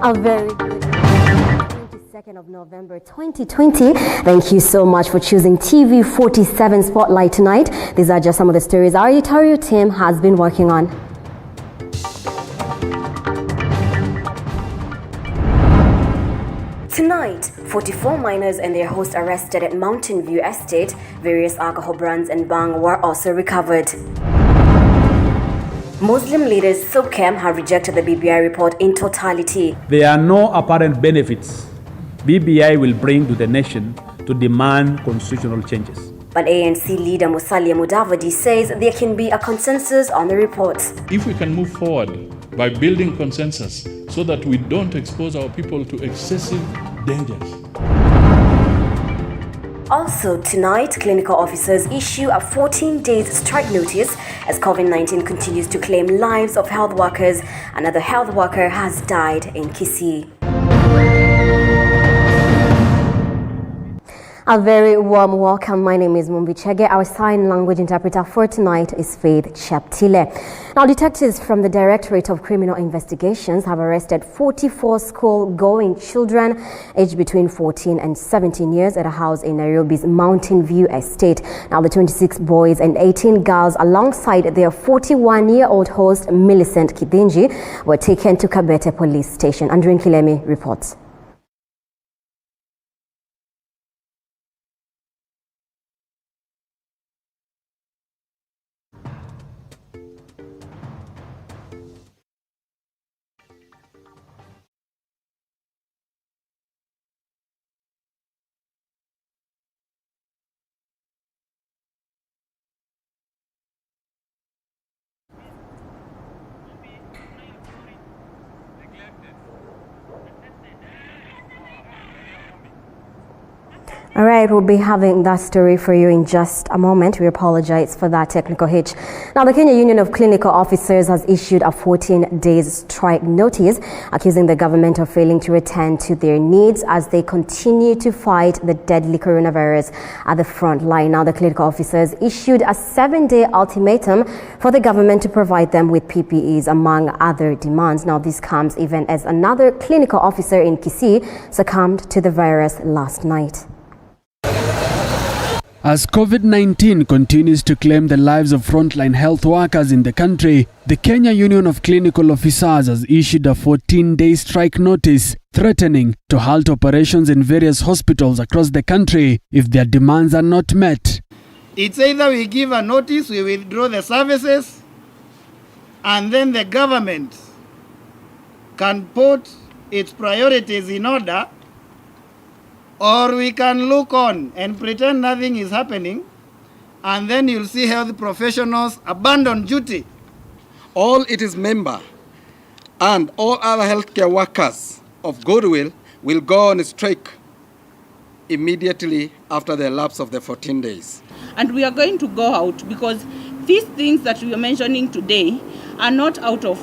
A very good 22nd of November 2020. Thank you so much for choosing TV47 Spotlight tonight. These are just some of the stories our editorial team has been working on. Tonight, 44 minors and their host arrested at Mountain View Estate. Various alcohol brands and bang were also recovered. Muslim leaders SUPKEM have rejected the BBI report in totality. There are no apparent benefits BBI will bring to the nation to demand constitutional changes. But ANC leader Musalia Mudavadi says there can be a consensus on the report. If we can move forward by building consensus so that we don't expose our people to excessive dangers. Also tonight, clinical officers issue a 14-day strike notice as COVID-19 continues to claim lives of health workers. Another health worker has died in Kisii. A very warm welcome. My name is Mumbi Chege. Our sign language interpreter for tonight is Faith Chaptile. Now, detectives from the Directorate of Criminal Investigations have arrested 44 school-going children aged between 14 and 17 years at a house in Nairobi's Mountain View Estate. Now, the 26 boys and 18 girls alongside their 41-year-old host Millicent Kidinji were taken to Kabete Police Station. Andrew Kilemi reports. All right, we'll be having that story for you in just a moment. We apologize for that technical hitch. Now, the Kenya Union of Clinical Officers has issued a 14-day strike notice, accusing the government of failing to attend to their needs as they continue to fight the deadly coronavirus at the front line. Now, the clinical officers issued a 7-day ultimatum for the government to provide them with PPEs, among other demands. Now, this comes even as another clinical officer in Kisii succumbed to the virus last night. As COVID-19 continues to claim the lives of frontline health workers in the country, the Kenya Union of Clinical Officers has issued a 14-day strike notice threatening to halt operations in various hospitals across the country if their demands are not met. It's either we give a notice, we withdraw the services, and then the government can put its priorities in order, or we can look on and pretend nothing is happening, and then you'll see health professionals abandon duty. All its members and all other healthcare workers of goodwill will go on strike immediately after the lapse of the 14 days. And we are going to go out because these things that we are mentioning today are not out of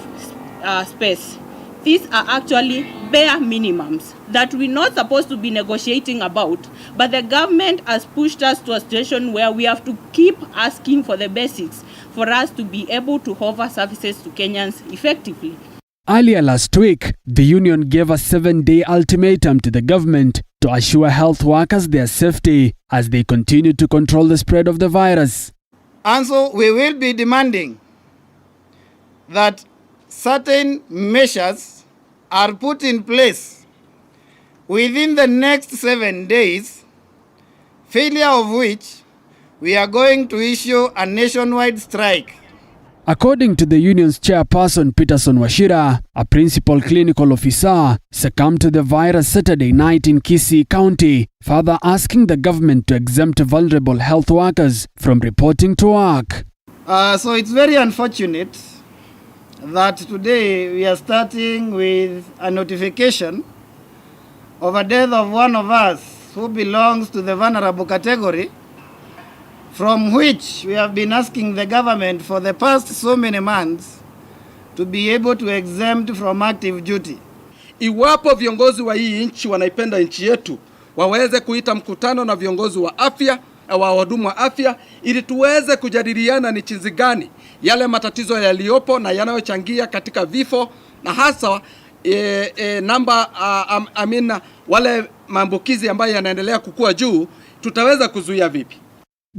space. These are actually bare minimums that we're not supposed to be negotiating about, but the government has pushed us to a situation where we have to keep asking for the basics for us to be able to offer services to Kenyans effectively. Earlier last week, the union gave a 7-day ultimatum to the government to assure health workers their safety as they continue to control the spread of the virus. And so we will be demanding that certain measures are put in place within the next 7 days, failure of which we are going to issue a nationwide strike. According to the union's chairperson, Peterson Washira, a principal clinical officer succumbed to the virus Saturday night in Kisii County, further asking the government to exempt vulnerable health workers from reporting to work. So it's very unfortunate that today we are starting with a notification of a death of one of us who belongs to the vulnerable category, from which we have been asking the government for the past so many months to be able to exempt from active duty. Iwapo viongozi wa hii nchi wanaipenda nchi yetu, waweze kuita mkutano na viongozi wa afya, wa wahudumu wa afya, ili tuweze kujadiliana ni jinsi gani yale matatizo yaliyopo na yanayochangia katika vifo, na hasa wale maambukizi ambayo yanaendelea kukua juu, tutaweza kuzuia vipi?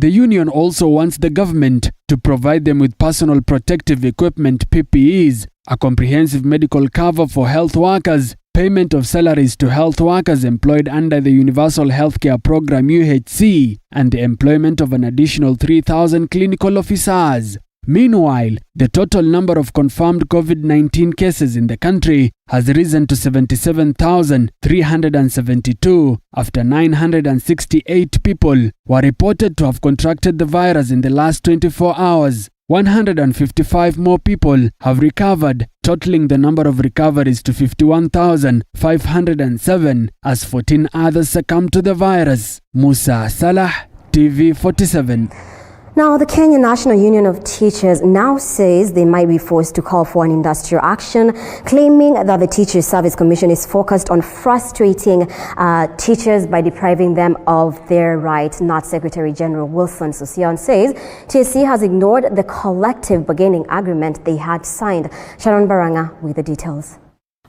The union also wants the government to provide them with personal protective equipment (PPEs), a comprehensive medical cover for health workers, payment of salaries to health workers employed under the Universal Healthcare Program (UHC), and the employment of an additional 3,000 clinical officers. Meanwhile, the total number of confirmed COVID-19 cases in the country has risen to 77,372 after 968 people were reported to have contracted the virus in the last 24 hours. 155 more people have recovered, totaling the number of recoveries to 51,507 as 14 others succumbed to the virus. Musa Salah, TV47. Now, the Kenya National Union of Teachers now says they might be forced to call for an industrial action, claiming that the Teachers Service Commission is focused on frustrating teachers by depriving them of their rights. NAT Secretary General Wilson Sossion says TSC has ignored the collective bargaining agreement they had signed. Sharon Baranga with the details.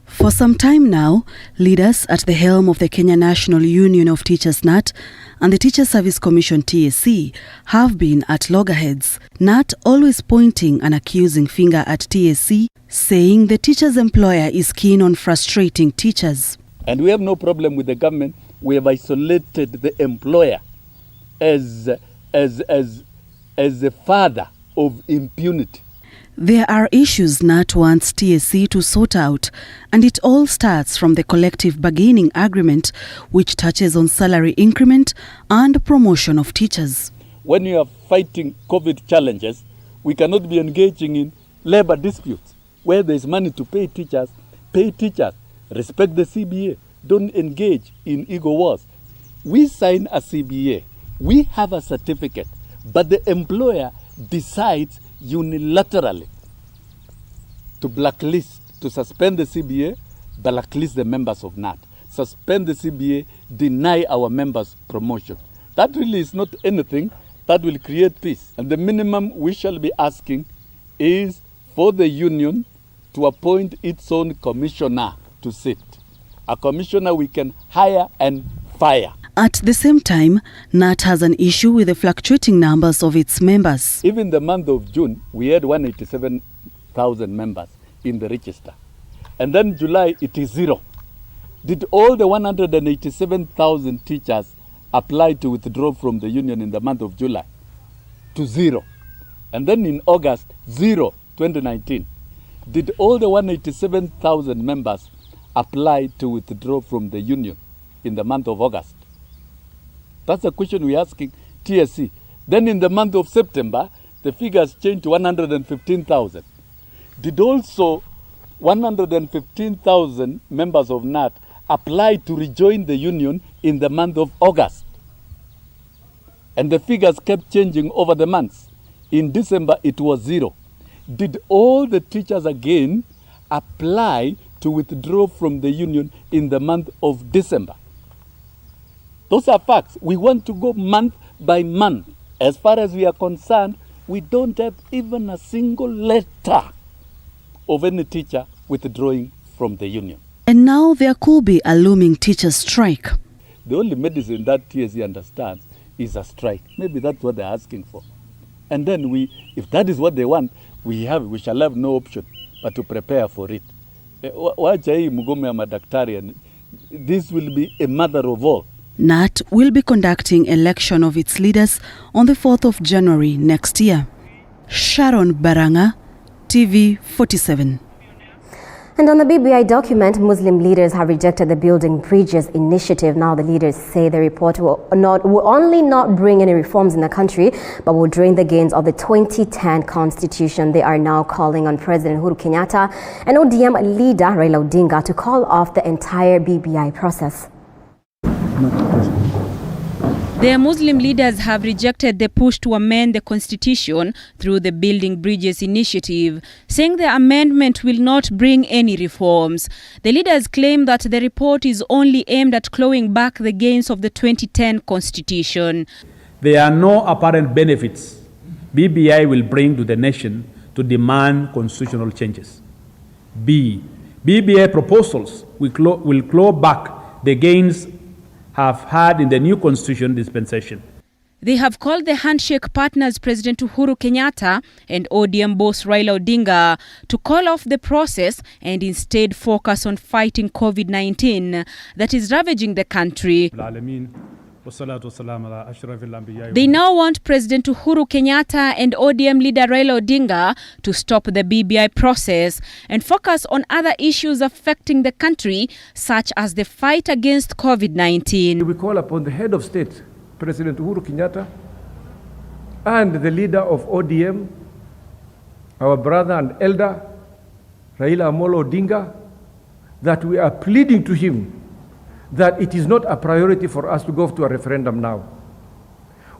For some time now, leaders at the helm of the Kenya National Union of Teachers NAT and the Teacher Service Commission TSC have been at loggerheads. NAT always pointing an accusing finger at TSC, saying the teachers' employer is keen on frustrating teachers. And we have no problem with the government. We have isolated the employer as the father of impunity. There are issues NAT wants TSC to sort out, and it all starts from the collective bargaining agreement, which touches on salary increment and promotion of teachers. When you are fighting COVID challenges, we cannot be engaging in labor disputes. Where there is money to pay teachers, pay teachers. Respect the CBA. Don't engage in ego wars. We sign a CBA. We have a certificate, but the employer decides unilaterally to blacklist, to suspend the CBA, blacklist the members of NAT, suspend the CBA, deny our members promotion. That really is not anything that will create peace. And the minimum we shall be asking is for the union to appoint its own commissioner to sit. A commissioner we can hire and fire. At the same time, NAT has an issue with the fluctuating numbers of its members. Even the month of June, we had 187,000 members in the register. And then July, it is 0. Did all the 187,000 teachers apply to withdraw from the union in the month of July? To 0. And then in August, 0, 2019. Did all the 187,000 members apply to withdraw from the union in the month of August? That's the question we're asking TSC. Then in the month of September, the figures changed to 115,000. Did also 115,000 members of NAT apply to rejoin the union in the month of August? And the figures kept changing over the months. In December, it was 0. Did all the teachers again apply to withdraw from the union in the month of December? Those are facts. We want to go month by month. As far as we are concerned, we don't have even a single letter of any teacher withdrawing from the union. And now there could be a looming teacher strike. The only medicine that TSC understands is a strike. Maybe that's what they're asking for. And then if that is what they want, we shall have no option but to prepare for it. Wacha hii mgomo ya madaktari, and this will be a mother of all. NAT will be conducting election of its leaders on the 4th of January next year. Sharon Baranga, TV47. And on the BBI document, Muslim leaders have rejected the Building Bridges initiative. Now the leaders say the report will only not bring any reforms in the country, but will drain the gains of the 2010 constitution. They are now calling on President Uhuru Kenyatta and ODM leader Raila Odinga to call off the entire BBI process. The Muslim leaders have rejected the push to amend the constitution through the Building Bridges initiative, saying the amendment will not bring any reforms. The leaders claim that the report is only aimed at clawing back the gains of the 2010 constitution. There are no apparent benefits BBI will bring to the nation to demand constitutional changes. B. BBI proposals will claw back the gains have had in the new constitution dispensation. They have called the handshake partners President Uhuru Kenyatta and ODM boss Raila Odinga to call off the process and instead focus on fighting COVID-19 that is ravaging the country. They now want President Uhuru Kenyatta and ODM leader Raila Odinga to stop the BBI process and focus on other issues affecting the country, such as the fight against COVID-19. We call upon the head of state, President Uhuru Kenyatta, and the leader of ODM, our brother and elder, Raila Amolo Odinga, that we are pleading to him that it is not a priority for us to go to a referendum now.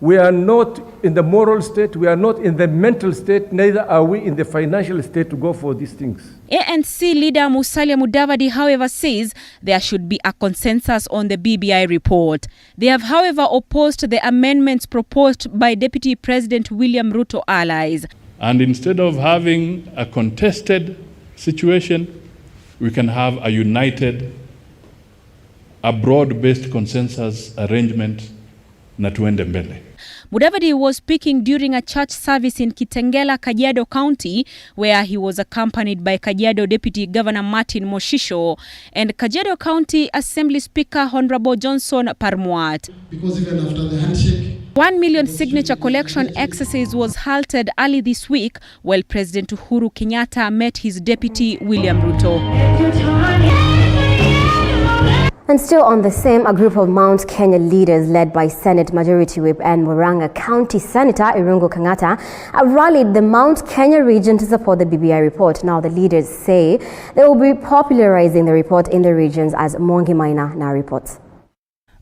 We are not in the moral state, we are not in the mental state, neither are we in the financial state to go for these things. ANC leader Musalia Mudavadi, however, says there should be a consensus on the BBI report. They have, however, opposed the amendments proposed by Deputy President William Ruto allies. And instead of having a contested situation, we can have a united, a broad-based consensus arrangement na tuende mbele. Mudavadi was speaking during a church service in Kitengela, Kajiado County, where he was accompanied by Kajiado Deputy Governor Martin Moshisho and Kajiado County Assembly Speaker Honorable Johnson Parmuat. Because even after the handshake, 1 million signature collection exercise was halted early this week while President Uhuru Kenyatta met his deputy William Ruto. And still on the same, a group of Mount Kenya leaders led by Senate Majority Whip and Murang'a County Senator Irungu Kang'ata have rallied the Mount Kenya region to support the BBI report. Now the leaders say they will be popularizing the report in the regions, as Mwangi Maina now reports.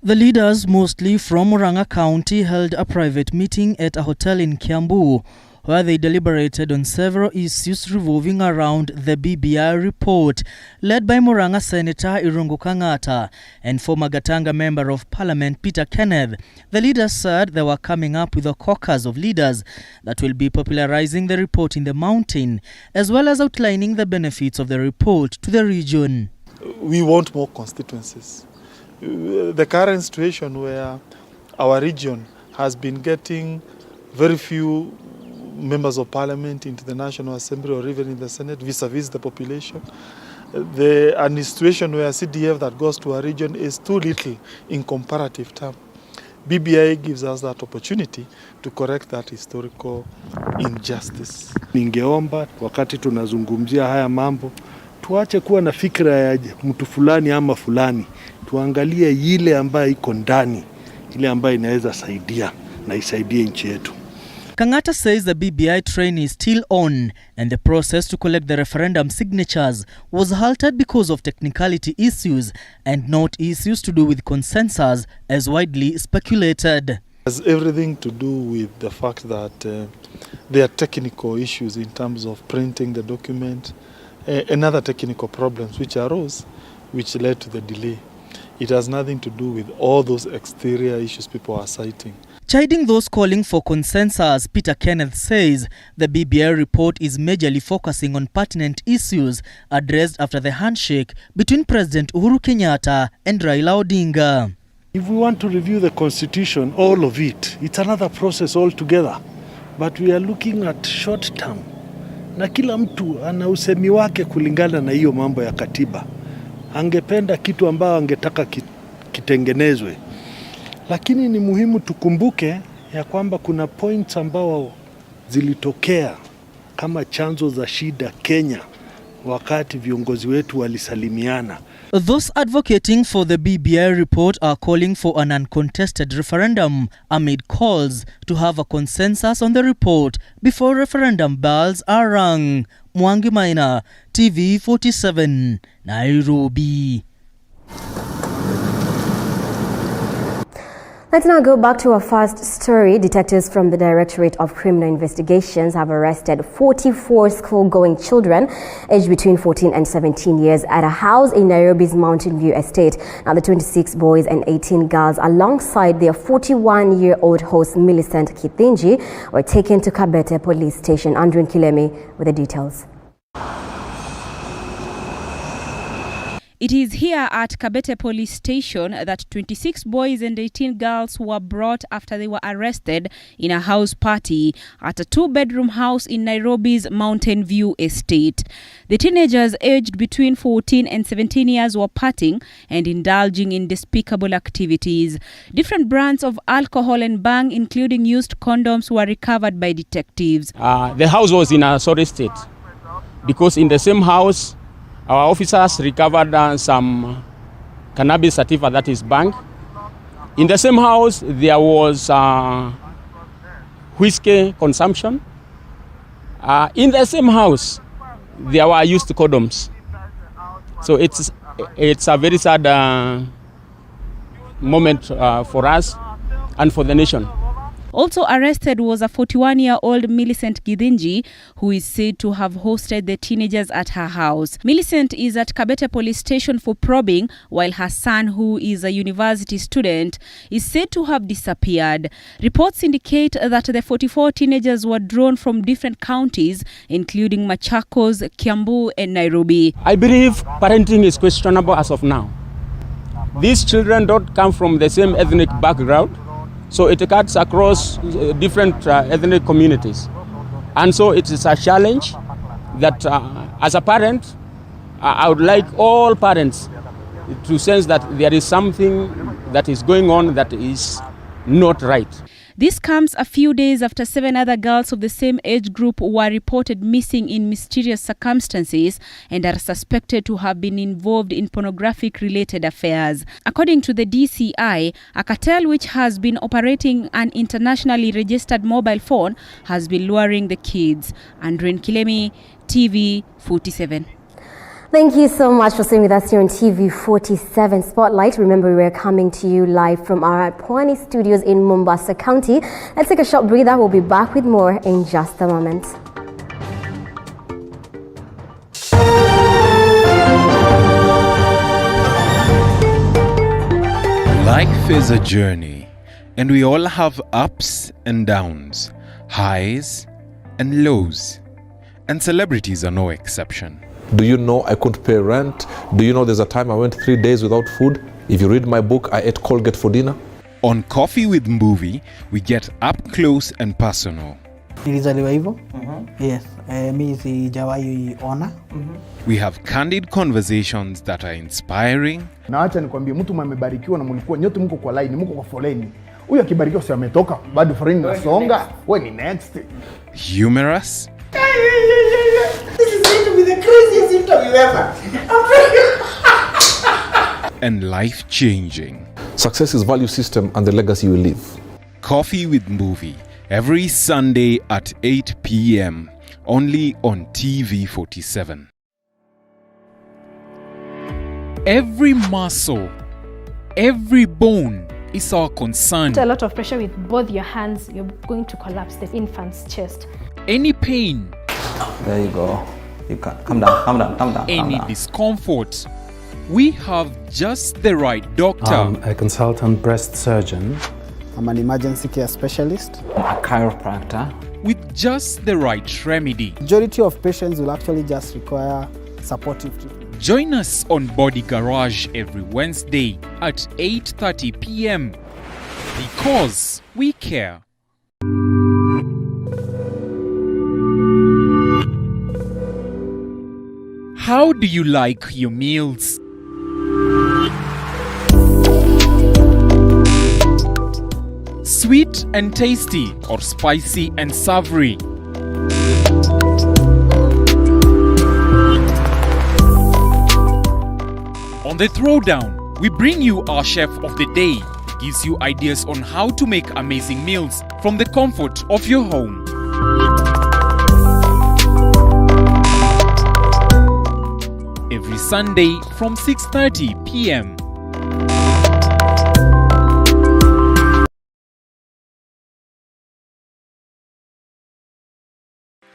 The leaders, mostly from Murang'a County, held a private meeting at a hotel in Kiambu, where they deliberated on several issues revolving around the BBI report, led by Murang'a Senator Irungu Kang'ata and former Gatanga Member of Parliament Peter Kenneth. The leaders said they were coming up with a caucus of leaders that will be popularizing the report in the mountain, as well as outlining the benefits of the report to the region. We want more constituencies. The current situation where our region has been getting very few members of parliament into the National Assembly or even in the Senate vis-a-vis the population. And a situation where CDF that goes to a region is too little in comparative terms. BBI gives us that opportunity to correct that historical injustice. Ningeomba wakati tunazungumzia haya mambo, tuache kuwa na fikra ya mtu fulani ama fulani. Tuangalie ile ambayo iko ndani, ile ambayo inaweza saidia na isaidie nchi yetu. Kang'ata says the BBI train is still on and the process to collect the referendum signatures was halted because of technicality issues and not issues to do with consensus as widely speculated. It has everything to do with the fact that there are technical issues in terms of printing the document and other technical problems which arose, which led to the delay. It has nothing to do with all those exterior issues people are citing. Chiding those calling for consensus, Peter Kenneth says the BBI report is majorly focusing on pertinent issues addressed after the handshake between President Uhuru Kenyatta and Raila Odinga. If we want to review the constitution, all of it, it's another process altogether. But we are looking at short term. Na kila mtu ana usemi wake kulingana na hiyo mambo ya katiba. Angependa kitu ambao angetaka kitengenezwe. Lakini ni muhimu tukumbuke ya kwamba kuna points ambao zilitokea kama chanzo za shida Kenya wakati viongozi wetu walisalimiana. Those advocating for the BBI report are calling for an uncontested referendum amid calls to have a consensus on the report before referendum bells are rung. Mwangi Maina, TV47, Nairobi. Let's now go back to our first story. Detectives from the Directorate of Criminal Investigations have arrested 44 school-going children aged between 14 and 17 years at a house in Nairobi's Mountain View estate. Now, the 26 boys and 18 girls, alongside their 41-year-old host Millicent Kithinji, were taken to Kabete Police Station. Andrew Kilemi with the details. It is here at Kabete Police Station that 26 boys and 18 girls were brought after they were arrested in a house party at a 2-bedroom house in Nairobi's Mountain View estate. The teenagers aged between 14 and 17 years were partying and indulging in despicable activities. Different brands of alcohol and bang, including used condoms, were recovered by detectives. The house was in a sorry state because in the same house our officers recovered some cannabis sativa, that is bang. In the same house there was whiskey consumption. In the same house there were used condoms. So it's a very sad moment for us and for the nation. Also arrested was a 41-year-old Millicent Githinji, who is said to have hosted the teenagers at her house. Millicent is at Kabete Police Station for probing, while her son, who is a university student, is said to have disappeared. Reports indicate that the 44 teenagers were drawn from different counties, including Machakos, Kiambu, and Nairobi. I believe parenting is questionable as of now. These children don't come from the same ethnic background. So it cuts across different ethnic communities. And so it is a challenge that as a parent, I would like all parents to sense that there is something that is going on that is not right. This comes a few days after 7 other girls of the same age group were reported missing in mysterious circumstances and are suspected to have been involved in pornographic-related affairs. According to the DCI, a cartel which has been operating an internationally registered mobile phone has been luring the kids. Andren Kilemi, TV47. Thank you so much for staying with us here on TV47 Spotlight. Remember, we are coming to you live from our Pwani studios in Mombasa County. Let's take a short breather. We'll be back with more in just a moment. Life is a journey, and we all have ups and downs, highs and lows, and celebrities are no exception. Do you know I couldn't pay rent? Do you know there's a time I went 3 days without food? If you read my book, I ate Colgate for dinner. On Coffee with Movie, we get up close and personal. Nilizaliwa hivyo. Yes, mimi sijawahi ona. We have candid conversations that are inspiring. Na acha nikwambie, mtu amebarikiwa na mlikuwa nyote mko kwa line, mko kwa foleni. Huyu akibarikiwa si ametoka, bado foleni nasonga. Wewe ni next. Humorous. This is going to be the craziest interview ever. And life-changing. Success is value system and the legacy you leave. Coffee with Movie, every Sunday at 8 p.m. only on TV47. Every muscle, every bone is our concern. A lot of pressure with both your hands, you're going to collapse the infant's chest. Any pain. There you go. You can calm down. Any discomfort. We have just the right doctor. I'm a consultant breast surgeon. I'm an emergency care specialist. I'm a chiropractor. With just the right remedy. Majority of patients will actually just require supportive treatment. Join us on Body Garage every Wednesday at 8:30 p.m. because we care. How do you like your meals? Sweet and tasty or spicy and savory? On the Throwdown, we bring you our chef of the day. Gives you ideas on how to make amazing meals from the comfort of your home. Every Sunday from 6:30 p.m.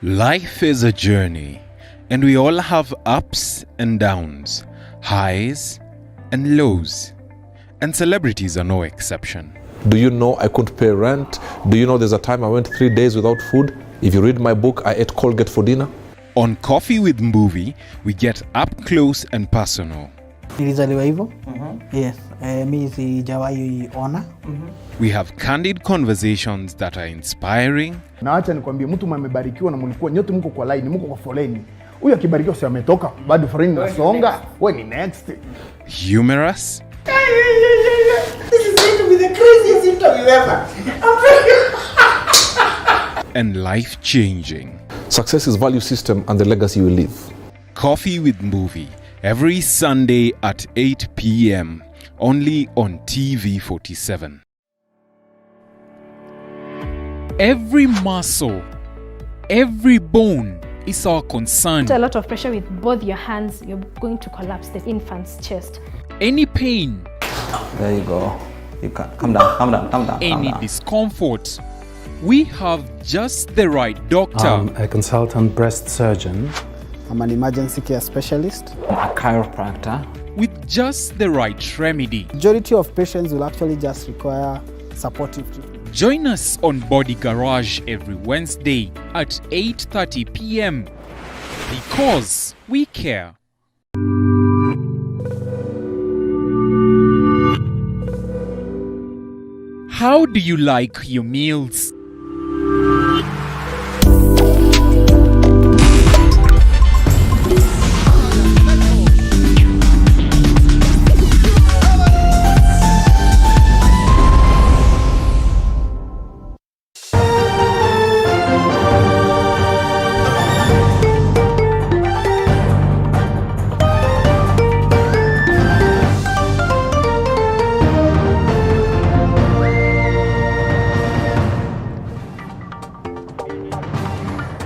Life is a journey, and we all have ups and downs, highs and lows, and celebrities are no exception. Do you know I couldn't pay rent? Do you know there's a time I went 3 days without food? If you read my book, I ate Colgate for dinner. On Coffee with Movie, we get up close and personal. Nilizaliwa hivyo. Yes. Mimi sijawahi ona. We have candid conversations that are inspiring. Na acha nikwambie, mtu mmebarikiwa na mlikuwa nyote mko kwa line, mko kwa foleni. Huyu akibarikiwa si ametoka, bado foleni inasonga. Wewe ni next. Humorous. This is going to be the craziest interview ever. And life-changing. Success is value system and the legacy you leave. Coffee with Movie, every Sunday at 8 p.m. only on TV47. Every muscle, every bone is our concern. A lot of pressure with both your hands, you're going to collapse the infant's chest. Any pain, There you go. You can calm down, calm down, calm down. any discomfort, we have just the right doctor. I'm a consultant breast surgeon. I'm an emergency care specialist. A chiropractor. With just the right remedy. Majority of patients will actually just require supportive treatment. Join us on Body Garage every Wednesday at 8:30 p.m. because we care. How do you like your meals?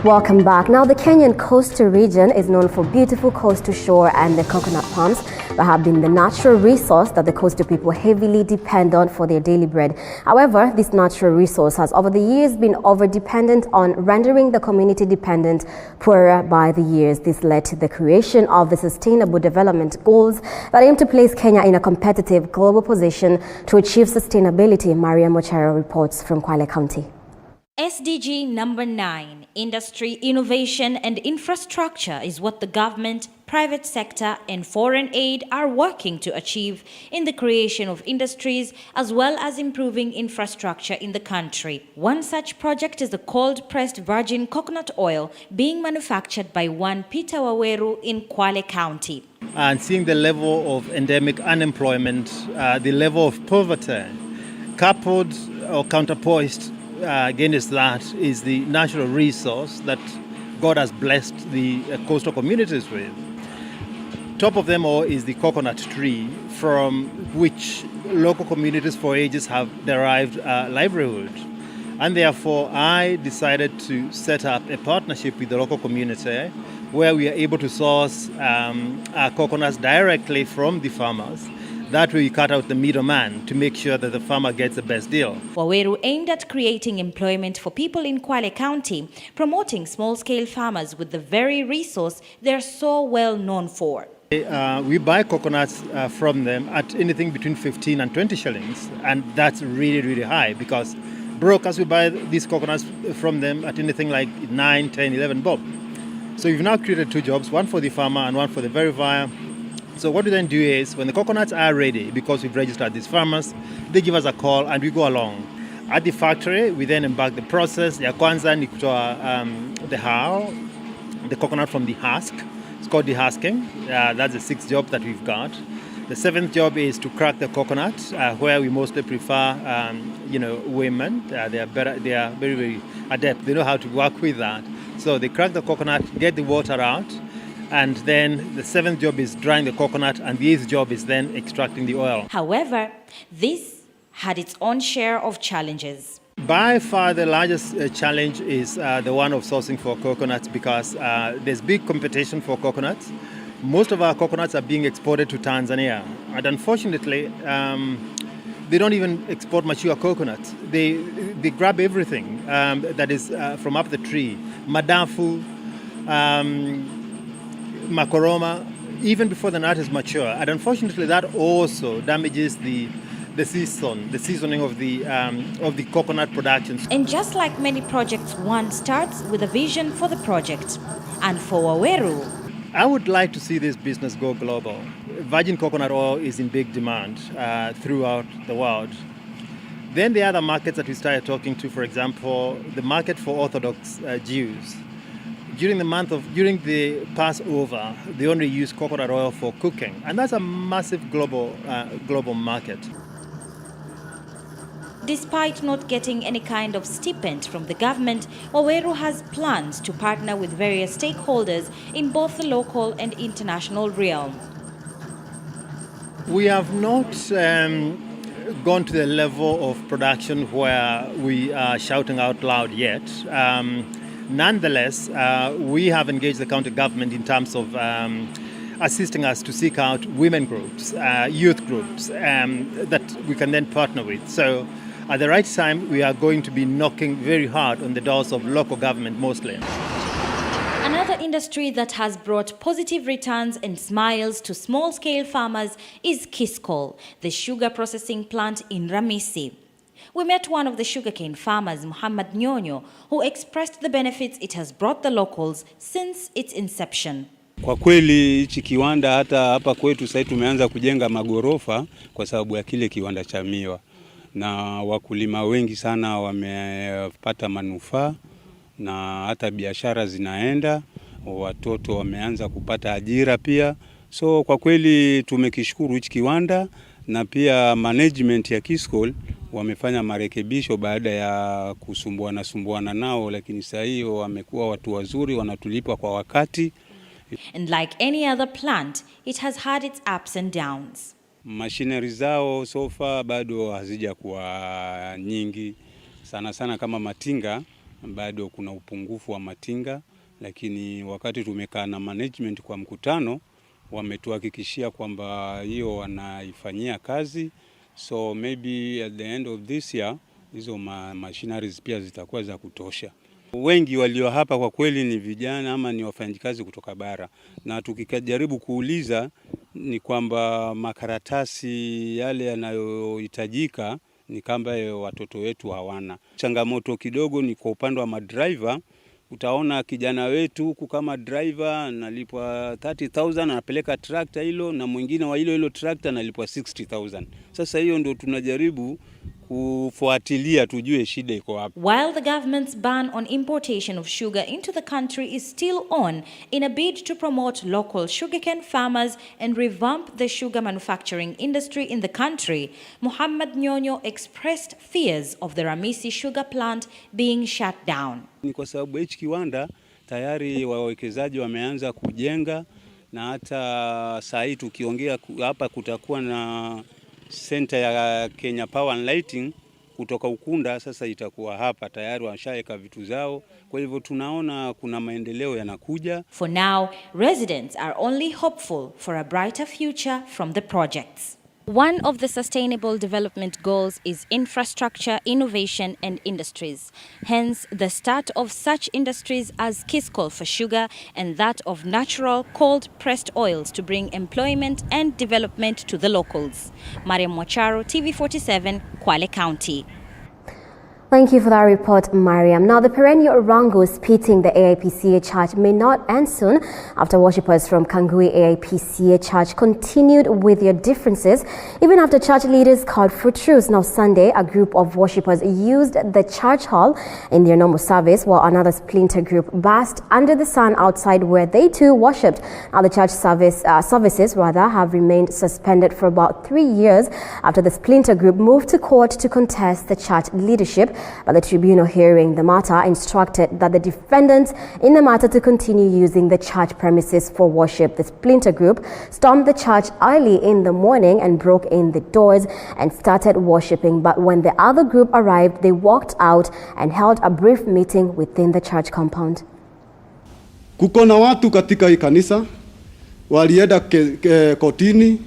Welcome back. Now, the Kenyan coastal region is known for beautiful coastal shore and the coconut palms that have been the natural resource that the coastal people heavily depend on for their daily bread. However, this natural resource has over the years been over-dependent on, rendering the community dependent poorer by the years. This led to the creation of the Sustainable Development Goals that aim to place Kenya in a competitive global position to achieve sustainability. Maria Mochero reports from Kwale County. SDG number 9, Industry, Innovation and Infrastructure, is what the government, private sector and foreign aid are working to achieve in the creation of industries as well as improving infrastructure in the country. One such project is the cold-pressed virgin coconut oil being manufactured by one Peter Waweru in Kwale County. And seeing the level of endemic unemployment, the level of poverty, coupled or counterpoised against that is the natural resource that God has blessed the coastal communities with. Top of them all is the coconut tree, from which local communities for ages have derived livelihood. And therefore, I decided to set up a partnership with the local community where we are able to source our coconuts directly from the farmers. That way you cut out the middleman to make sure that the farmer gets the best deal. Waweru aimed at creating employment for people in Kwale County, promoting small-scale farmers with the very resource they're so well known for. We buy coconuts from them at anything between 15 and 20 shillings, and that's really, really high because brokers will buy these coconuts from them at anything like 9, 10, 11 bob. So we've now created two jobs, one for the farmer and one for the verifier. So what we then do is, when the coconuts are ready, because we've registered these farmers, they give us a call and we go along. At the factory, we then embark the process. Ya kwanza ni kutoa the coconut from the husk. It's called dehusking. That's the 6th job that we've got. The 7th job is to crack the coconut, where we mostly prefer, women. They are very, very adept. They know how to work with that. So they crack the coconut, get the water out, and then the 7th job is drying the coconut, and the 8th job is then extracting the oil. However, this had its own share of challenges. By far the largest challenge is the one of sourcing for coconuts, because there's big competition for coconuts. Most of our coconuts are being exported to Tanzania, and unfortunately they don't even export mature coconuts. They grab everything that is from up the tree. Madafu, Makoroma, even before the nut is mature. And unfortunately, that also damages the seasoning of the coconut production. And just like many projects, one starts with a vision for the project. And for Waweru, I would like to see this business go global. Virgin coconut oil is in big demand throughout the world. Then the other markets that we started talking to, for example, the market for Orthodox Jews. During the Passover, they only use coconut oil for cooking, and that's a massive global market. Despite not getting any kind of stipend from the government, Waweru has plans to partner with various stakeholders in both the local and international realm. We have not gone to the level of production where we are shouting out loud yet. Nonetheless, we have engaged the county government in terms of assisting us to seek out women groups, youth groups that we can then partner with. So at the right time, we are going to be knocking very hard on the doors of local government mostly. Another industry that has brought positive returns and smiles to small-scale farmers is Kiskol, the sugar processing plant in Ramisi. We met one of the sugarcane farmers, Muhammad Nyonyo, who expressed the benefits it has brought the locals since its inception. Kwa kweli hichi kiwanda hata hapa kwetu sasa tumeanza kujenga magorofa kwa sababu ya kile kiwanda cha miwa. Na wakulima wengi sana wamepata manufaa na hata biashara zinaenda, watoto wameanza kupata ajira pia. So kwa kweli tumekishukuru hichi kiwanda na pia management ya Kiskol wamefanya marekebisho baada ya kusumbuana nao, lakini sasa hiyo wamekuwa watu wazuri, wanatulipa kwa wakati. And like any other plant, it has had its ups and downs. Machinery zao so far bado hazija kuwa nyingi sana kama matinga, bado kuna upungufu wa matinga, lakini wakati tumekaa na management kwa mkutano wametuhakikishia kwamba hiyo wanaifanyia kazi. So maybe at the end of this year hizo machineries pia zitakuwa za kutosha. Wengi walio hapa kwa kweli ni vijana ama ni wafanyikazi kutoka bara, na tukijaribu kuuliza ni kwamba makaratasi yale yanayohitajika ni kamba watoto wetu hawana. Changamoto kidogo ni kwa upande wa madriver. Utaona kijana wetu huku kama driver analipwa 30,000 anapeleka tractor hilo, na mwingine wa hilo tractor analipwa 60,000. Sasa hiyo ndio tunajaribu kufuatilia tujue shida iko wapi. While the government's ban on importation of sugar into the country is still on in a bid to promote local sugarcane farmers and revamp the sugar manufacturing industry in the country, Muhammad Nyonyo expressed fears of the Ramisi sugar plant being shut down. Ni kwa sababu hichi kiwanda tayari wawekezaji wameanza kujenga, na hata saa hii tukiongea hapa kutakuwa na center ya Kenya Power and Lighting kutoka Ukunda, sasa itakuwa hapa tayari washaweka vitu zao. Kwa hivyo tunaona kuna maendeleo yanakuja. For now, residents are only hopeful for a brighter future from the projects. One of the Sustainable Development Goals is infrastructure, innovation and industries. Hence, the start of such industries as Kiskol for sugar and that of natural cold pressed oils to bring employment and development to the locals. Mariam Mwacharo, TV47, Kwale County. Thank you for that report, Mariam. Now, the perennial wrangles pitting the AIPCA Church may not end soon after worshippers from Kangui AIPCA Church continued with their differences, even after church leaders called for truce. Now, Sunday, a group of worshippers used the church hall in their normal service, while another splinter group basked under the sun outside where they too worshipped. Now, the church services have remained suspended for about 3 years after the splinter group moved to court to contest the church leadership. But the tribunal hearing the matter instructed that the defendants in the matter to continue using the church premises for worship. The splinter group stormed the church early in the morning and broke in the doors and started worshipping. But when the other group arrived, they walked out and held a brief meeting within the church compound. Kuko na watu katika hii kanisa walienda kotini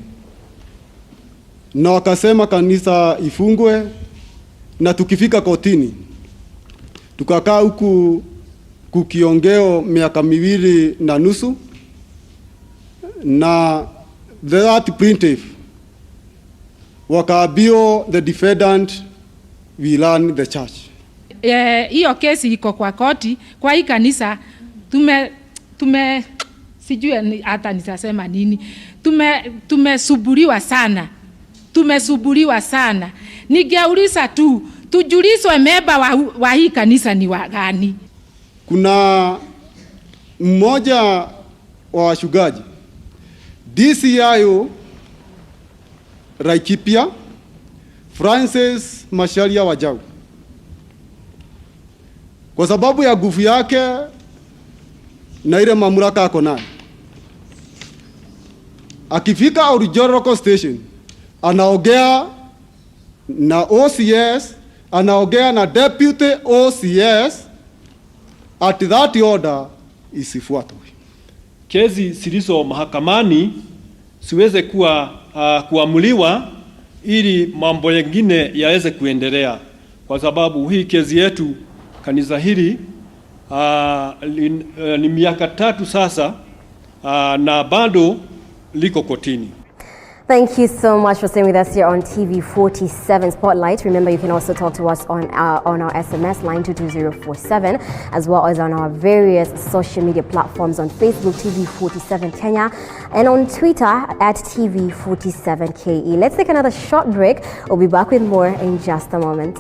na wakasema kanisa ifungwe. Na tukifika kotini tukakaa huku kukiongeo miaka 2.5 na that plaintiff wakaambia the defendant we run the church. Hiyo kesi iko kwa koti. Kwa hii kanisa sijui hata nitasema nini. Tumesuburiwa sana. Tumesuburiwa sana. Ningeuliza tu, tujulizwe memba wa hii kanisa ni wagani. Kuna mmoja wa washugaji DCIO Laikipia Francis Masharia Wajau, kwa sababu ya nguvu yake na ile mamlaka ako nayo, akifika Orijoroko station anaongea na OCS, anaongea na deputy OCS, at that order isifuatwe. Kesi zilizo mahakamani siweze kuamuliwa ili mambo mengine yaweze kuendelea, kwa sababu hii kesi yetu kanisa hili ni miaka 3 sasa na bado liko kotini. Thank you so much for staying with us here on TV47 Spotlight. Remember, you can also talk to us on our SMS line 22047, as well as on our various social media platforms on Facebook, TV47 Kenya, and on Twitter at TV47KE. Let's take another short break. We'll be back with more in just a moment.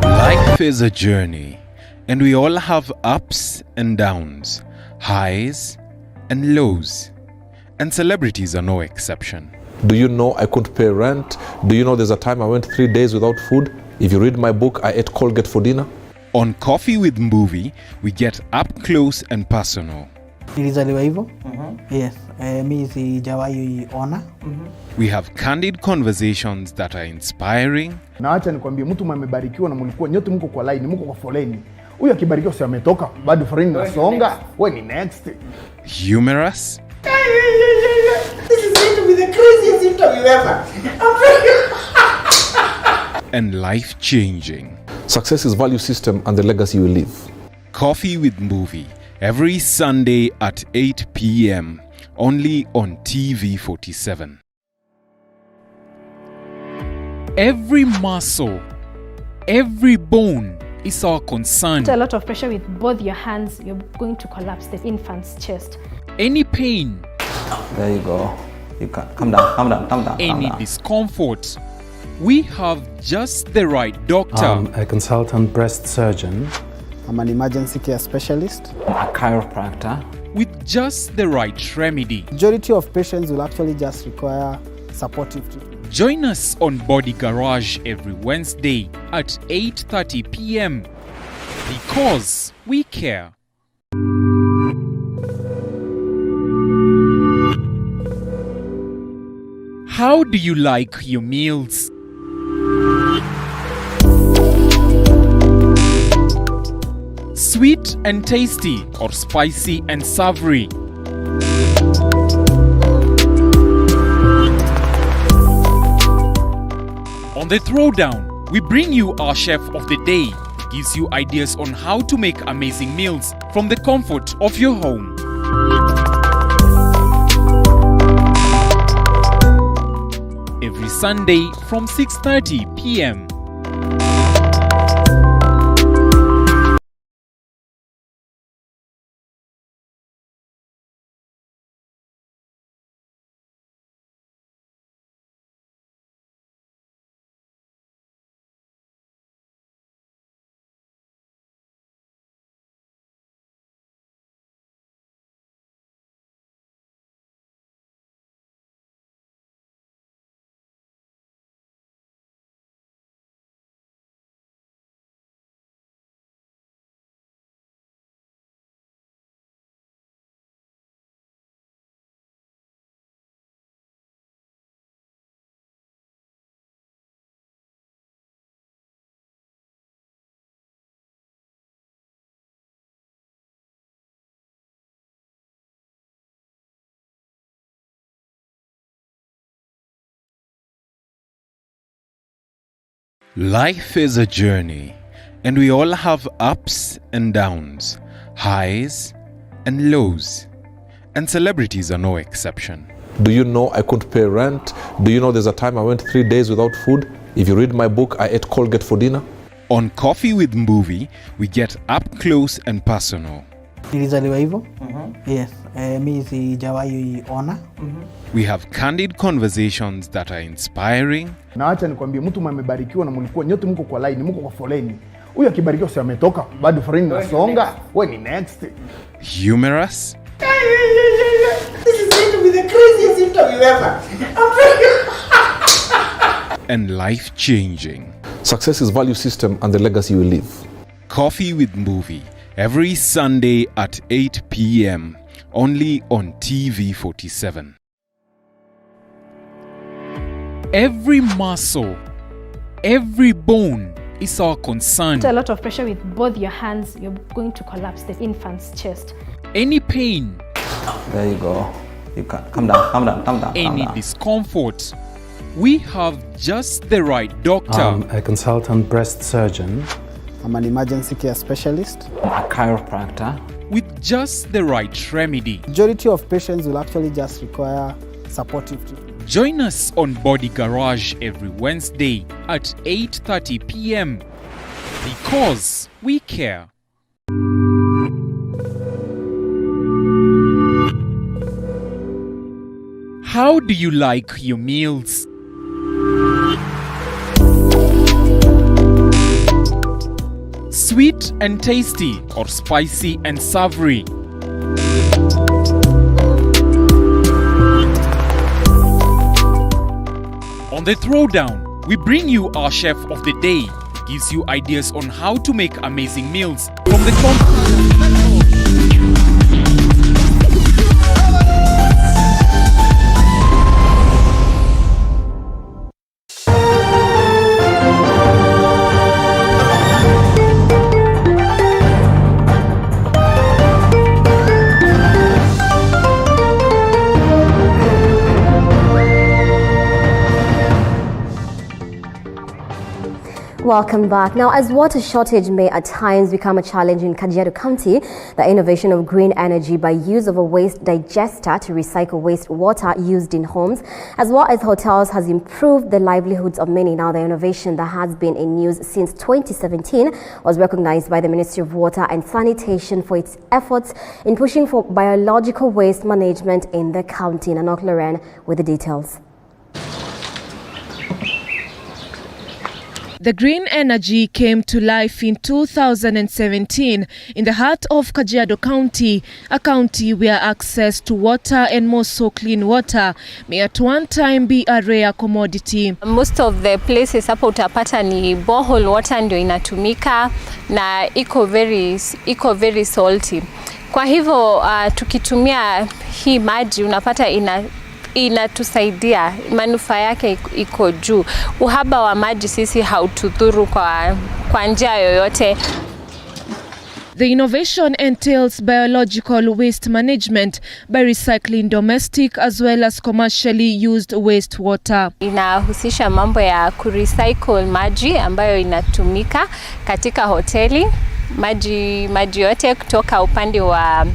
Life is a journey, and we all have ups and downs, highs and lows, and celebrities are no exception. Do you know I couldn't pay rent? Do you know there's a time I went 3 days without food? If you read my book, I ate Colgate for dinner. On Coffee with Movie, we get up close and personal. Nilizaliwa hivyo. Yes. Mimi sijawahi ona. We have candid conversations that are inspiring. Na acha nikwambie, mtu amebarikiwa na mlikuwa nyote mko kwa line, mko kwa foleni. Huyu akibarikiwa si ametoka, bado foleni nasonga. Wewe ni next. Humorous. This is going to be the craziest interview ever. And life-changing. Success is value system and the legacy you leave. Coffee with Movie, every Sunday at 8 p.m. only on TV47. Every muscle, every bone is our concern. A lot of pressure with both your hands, you're going to collapse the infant's chest. Any pain. There you go. You can calm down. Any discomfort. We have just the right doctor. I'm a consultant breast surgeon. I'm an emergency care specialist. A chiropractor. With just the right remedy. Majority of patients will actually just require supportive treatment. Join us on Body Garage every Wednesday at 8:30 p.m. because we care. How do you like your meals? Sweet and tasty or spicy and savory? On the Throwdown, we bring you our chef of the day. Gives you ideas on how to make amazing meals from the comfort of your home. Every Sunday from 6:30 p.m. Life is a journey, and we all have ups and downs, highs and lows, and celebrities are no exception. Do you know I couldn't pay rent? Do you know there's a time I went 3 days without food? If you read my book, I ate Colgate for dinner. On Coffee with Movie, we get up close and personal. Nilizaliwa hivyo. Yes. Mi sijawahi ona. We have candid conversations that are inspiring. Na acha nikwambie, mtu mmebarikiwa na mlikuwa nyote mko kwa line, mko kwa foleni. Huyu akibarikiwa si ametoka, bado foleni nasonga. Wewe ni next. Humorous. This is going to be the craziest interview ever. And life-changing. Success is value system and the legacy you leave. Coffee with Movie, every Sunday at 8 p.m. only on TV47. Every muscle, every bone is our concern. A lot of pressure with both your hands, you're going to collapse the infant's chest. Any pain, There you go. You can calm down, calm down, calm down. any discomfort, we have just the right doctor. A consultant breast surgeon. I'm an emergency care specialist. A chiropractor. With just the right remedy. Majority of patients will actually just require supportive treatment. Join us on Body Garage every Wednesday at 8:30 p.m. because we care. How do you like your meals? Sweet and tasty or spicy and savory? On the Throwdown, we bring you our chef of the day. Gives you ideas on how to make amazing meals from the Welcome back. Now, as water shortage may at times become a challenge in Kajiado County, the innovation of green energy by use of a waste digester to recycle wastewater used in homes as well as hotels has improved the livelihoods of many. Now, the innovation that has been in use since 2017 was recognized by the Ministry of Water and Sanitation for its efforts in pushing for biological waste management in the county. Nanok Loren with the details. The green energy came to life in 2017 in the heart of Kajiado County, a county where access to water and more so clean water may at one time be a rare commodity. Most of the places hapo utapata ni borehole water ndio inatumika na iko very salty. Kwa hivyo tukitumia hii maji unapata inatusaidia, manufaa yake iko juu. Uhaba wa maji sisi hautudhuru kwa njia yoyote. The innovation entails biological waste management by recycling domestic as well as commercially used wastewater. Inahusisha mambo ya kurecycle maji ambayo inatumika katika hoteli, maji yote kutoka upande wa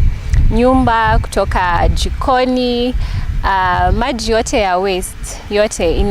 nyumba, kutoka jikoni, maji yote ya waste yote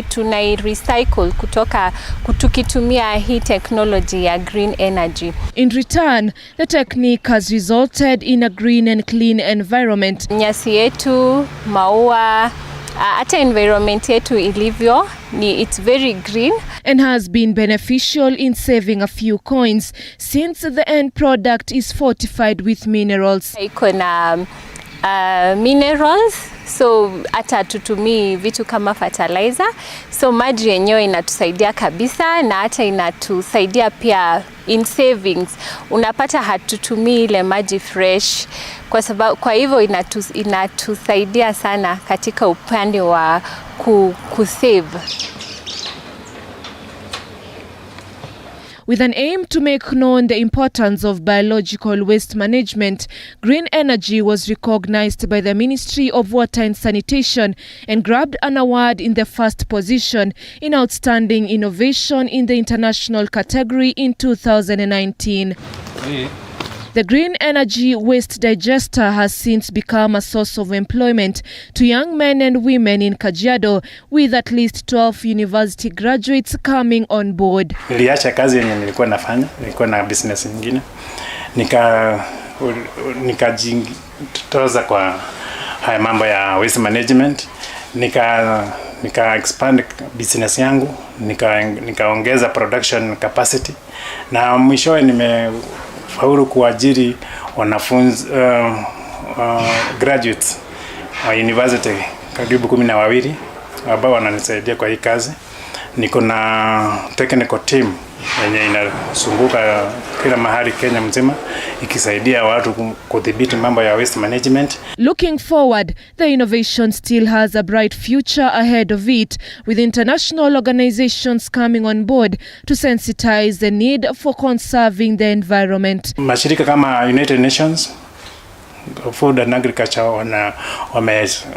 tunai recycle kutoka tukitumia hii technology ya green energy. In return, the technique has resulted in a green and clean environment. Nyasi yetu, maua, hata environment yetu ilivyo it's very green and has been beneficial in saving a few coins since the end product is fortified with minerals. Iko na minerals, so hata tutumii vitu kama fertilizer, so maji yenyewe inatusaidia kabisa na hata inatusaidia pia in savings. Unapata hatutumii ile maji fresh kwa hivyo inatusaidia sana katika upande wa kusave. With an aim to make known the importance of biological waste management, green energy was recognized by the Ministry of Water and Sanitation and grabbed an award in the first position in Outstanding Innovation in the International category in 2019. The green energy waste digester has since become a source of employment to young men and women in Kajiado, with at least 12 university graduates coming on board. Niliacha kazi yenye nilikuwa nafanya, nilikuwa na business nyingine. Nikajitoza kwa haya mambo ya waste management. Nika expand business yangu, nikaongeza production capacity, na mwishowe nimefaulu kuajiri wanafunzi graduates wa university karibu 12 ambao wananisaidia kwa hii kazi. Niko na technical team yenye inazunguka kila mahali Kenya mzima ikisaidia watu kudhibiti mambo ya waste management. Looking forward, the innovation still has a bright future ahead of it, with international organizations coming on board to sensitize the need for conserving the environment. Mashirika kama United Nations Food and Agriculture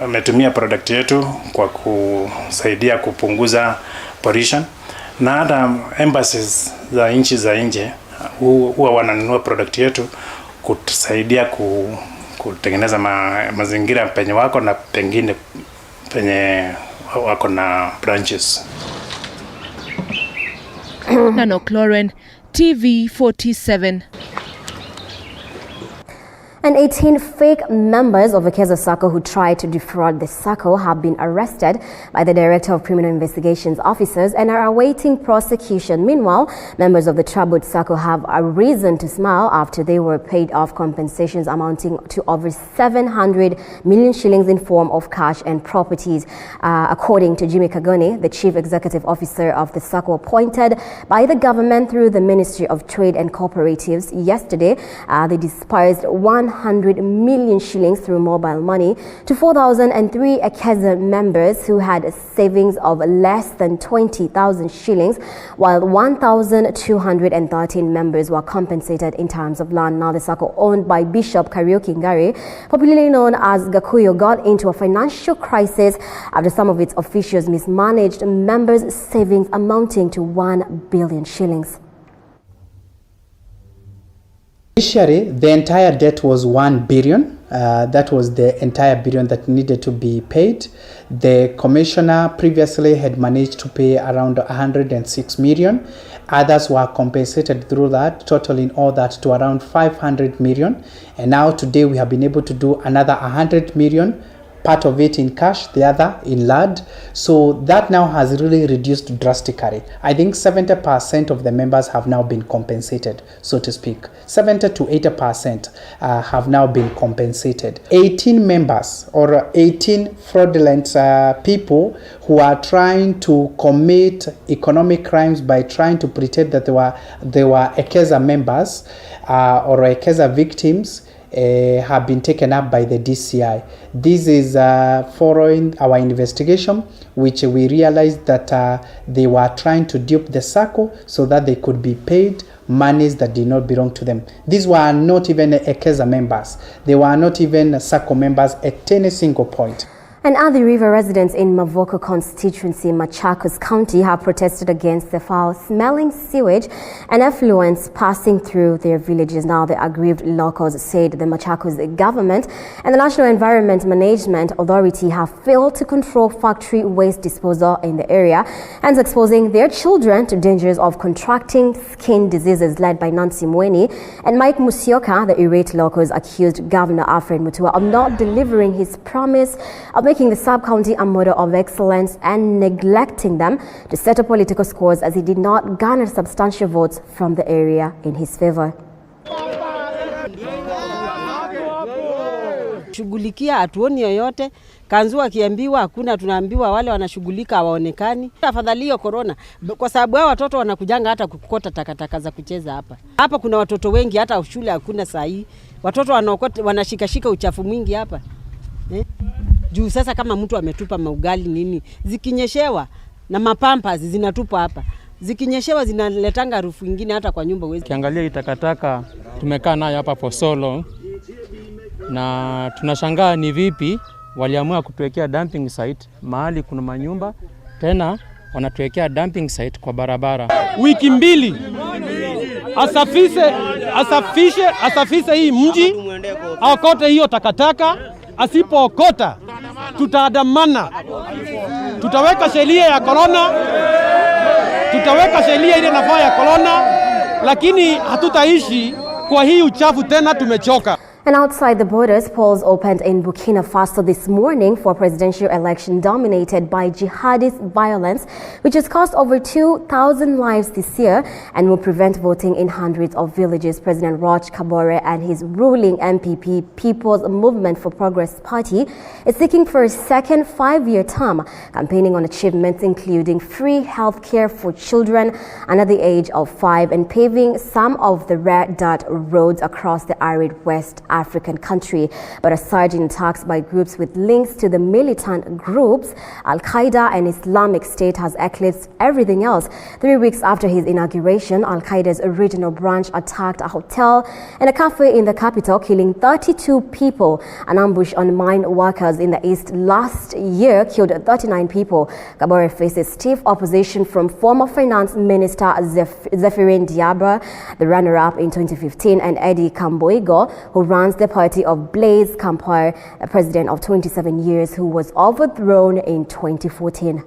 wametumia product yetu kwa kusaidia kupunguza pollution, na hata embassies za nchi za nje huwa wananunua product yetu kutusaidia kutengeneza mazingira penye wako na pengine penye wako na branches. Nano Cloren, TV47. And 18 fake members of Ekeza Sacco who tried to defraud the Sacco have been arrested by the Director of Criminal Investigations Officers and are awaiting prosecution. Meanwhile, members of the troubled Sacco have a reason to smile after they were paid off compensations amounting to over 700 million shillings in form of cash and properties. According to Jimmy Kagone, the Chief Executive Officer of the Sacco appointed by the government through the Ministry of Trade and Cooperatives yesterday, they dispersed 100 million shillings through mobile money to 4,003 Ekeza members who had savings of less than 20,000 shillings, while 1,213 members were compensated in terms of land. Now, the Sacco, owned by Bishop Kariuki Ngare, popularly known as Gakuyo, got into a financial crisis after some of its officials mismanaged members' savings amounting to 1 billion shillings. Initially, the entire debt was 1 billion. That was the entire billion that needed to be paid. The commissioner previously had managed to pay around 106 million. Others were compensated through that, totaling all that to around 500 million. And now today we have been able to do another 100 million, part of it in cash, the other in land. So that now has really reduced drastically. I think 70% of the members have now been compensated, so to speak. 70 to 80% have now been compensated. 18 members or 18 fraudulent people who are trying to commit economic crimes by trying to pretend that they were Ekeza members or Ekeza victims have been taken up by the DCI. This is following our investigation, which we realized that they were trying to dupe the Sacco so that they could be paid monies that did not belong to them. These were not even Ekeza members. They were not even Sacco members at any single point. And Athi River residents in Mavoko constituency, Machakos County, have protested against the foul-smelling sewage and effluents passing through their villages. Now, the aggrieved locals said the Machakos government and the National Environment Management Authority have failed to control factory waste disposal in the area, hence exposing their children to dangers of contracting skin diseases. Led by Nancy Mweni and Mike Musioka, the irate locals accused Governor Alfred Mutua of not delivering his promise of making the sub-county a model of excellence and neglecting them to settle political scores, as he did not garner substantial votes from the area in his favor. Shughulikia hatuoni yoyote. Kanzu akiambiwa hakuna, tunaambiwa wale wanashughulika hawaonekani. Afadhali hiyo corona, kwa sababu hao watoto wanakujanga hata kukota takataka za kucheza hapa. Hapa kuna watoto wengi, hata shule hakuna saa hii. Watoto wanashikashika uchafu mwingi hapa. Juu sasa kama mtu ametupa maugali nini, zikinyeshewa na mapampa zinatupa hapa. Zikinyeshewa zinaletanga harufu nyingine hata kwa nyumba uwezi. Kiangalia itakataka tumekaa nayo hapa for so long, na tunashangaa ni vipi waliamua kutuwekea dumping site mahali kuna manyumba, tena wanatuwekea dumping site kwa barabara. Wiki mbili asafishe asafishe hii mji, aokote hiyo takataka. Asipookota tutaandamana, tutaweka sheria ya corona, tutaweka sheria ile nafaa ya corona, lakini hatutaishi kwa hii uchafu tena, tumechoka. And outside the borders, polls opened in Burkina Faso this morning for a presidential election dominated by jihadist violence, which has cost over 2,000 lives this year and will prevent voting in hundreds of villages. President Roch Kabore and his ruling MPP, People's Movement for Progress Party, is seeking for a second 5-year term, campaigning on achievements including free health care for children under the age of 5 and paving some of the red dirt roads across the arid West African country. But a surge in attacks by groups with links to the militant groups Al-Qaeda and Islamic State has eclipsed everything else. 3 weeks after his inauguration, Al-Qaeda's regional branch attacked a hotel and a cafe in the capital, killing 32 people. An ambush on mine workers in the east last year killed 39 people. Kabore faces stiff opposition from former finance minister Zephirin Diabra, the runner-up in 2015, and Eddie Kamboigo, who runs the party of Blaise Compaoré, a president of 27 years who was overthrown in 2014.